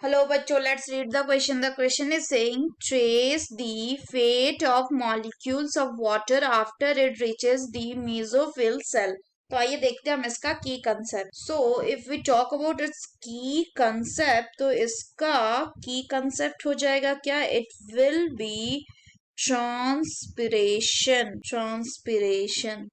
Hello बच्चों, let's read the question. The question is saying trace the fate of molecules of water after it reaches the mesophyll cell. तो आइए देखते हैं हम इसका key concept. So if we talk about its key concept, तो इसका key concept हो जाएगा क्या? It will be transpiration.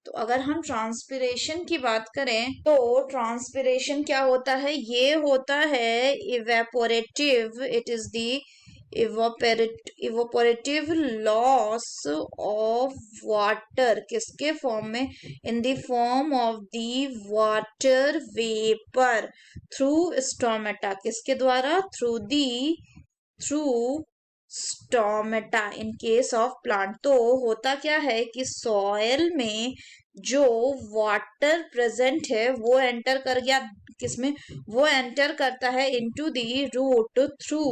तो अगर हम ट्रांसपिरेशन की बात करें तो ट्रांसपिरेशन क्या होता है? ये होता है evaporative. It is the evaporative loss of water. किसके फॉर्म में? In the form of the water vapour through stomata. किसके द्वारा? Through stomata in case of plant. तो होता क्या है कि सॉयल में जो वाटर प्रेजेंट है वो एंटर कर गया किसमें? वो एंटर करता है इनटू द रूट थ्रू.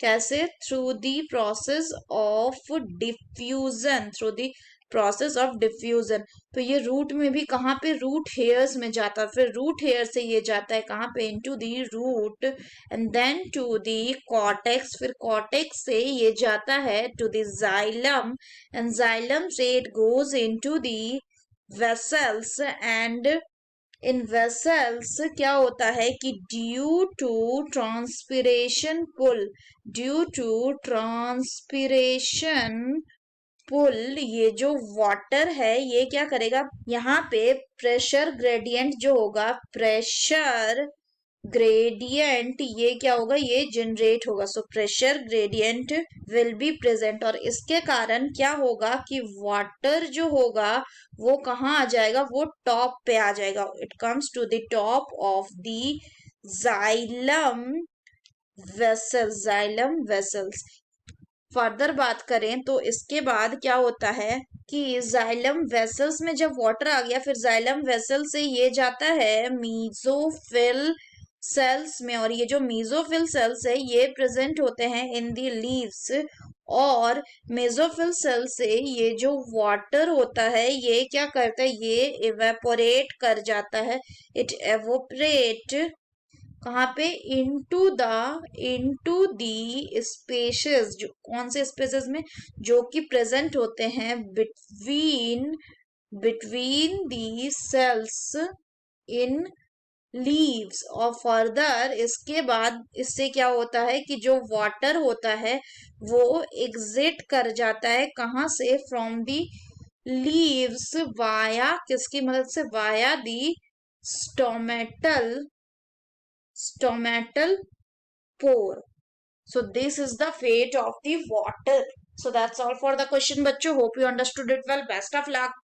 कैसे? Through the process of diffusion. Through the process of diffusion. तो ये रूट में भी कहाँ पे? रूट हेयर्स में जाता है. फिर रूट हेयर से ये जाता है कहाँ पे? Into the root and then to the cortex. फिर कॉर्टेक्स से ये जाता है to the xylem and xylem से it goes into the vessels. And in vessels क्या होता है कि ड्यू टू ट्रांसपिरेशन पुल ये जो वाटर है ये क्या करेगा? यहाँ पे प्रेशर ग्रेडियंट जो होगा, प्रेशर ग्रेडियंट ये क्या होगा? ये जनरेट होगा. So pressure gradient will be present. और इसके कारण क्या होगा कि वाटर जो होगा वो कहाँ आ जाएगा? वो टॉप पे आ जाएगा. It comes to the top of the xylem vessels. Further बात करें तो इसके बाद क्या होता है कि जाइलम वेसल्स में जब वाटर आ गया, फिर जाइलम वेसल से ये जाता है मीजोफिल सेल्स में. और ये जो मीजोफिल सेल्स है ये प्रेजेंट होते हैं इन दी लीव्स. और मेजोफिल सेल से ये जो वाटर होता है ये क्या करता है? ये इवेपोरेट कर जाता है. इट एवोपरेट कहाँ पे? Into the spaces. जो कौन से स्पेसेस में? जो कि प्रेजेंट होते हैं between the cells in leaves. और फर्दर इसके बाद इससे क्या होता है कि जो वाटर होता है वो एग्जिट कर जाता है कहाँ से? फ्रॉम दी लीव्स वाया किसकी मदद से? Via the stomatal pore. So this is the fate of the water. So that's all for the question, bachcho. Hope you understood it well. Best of luck.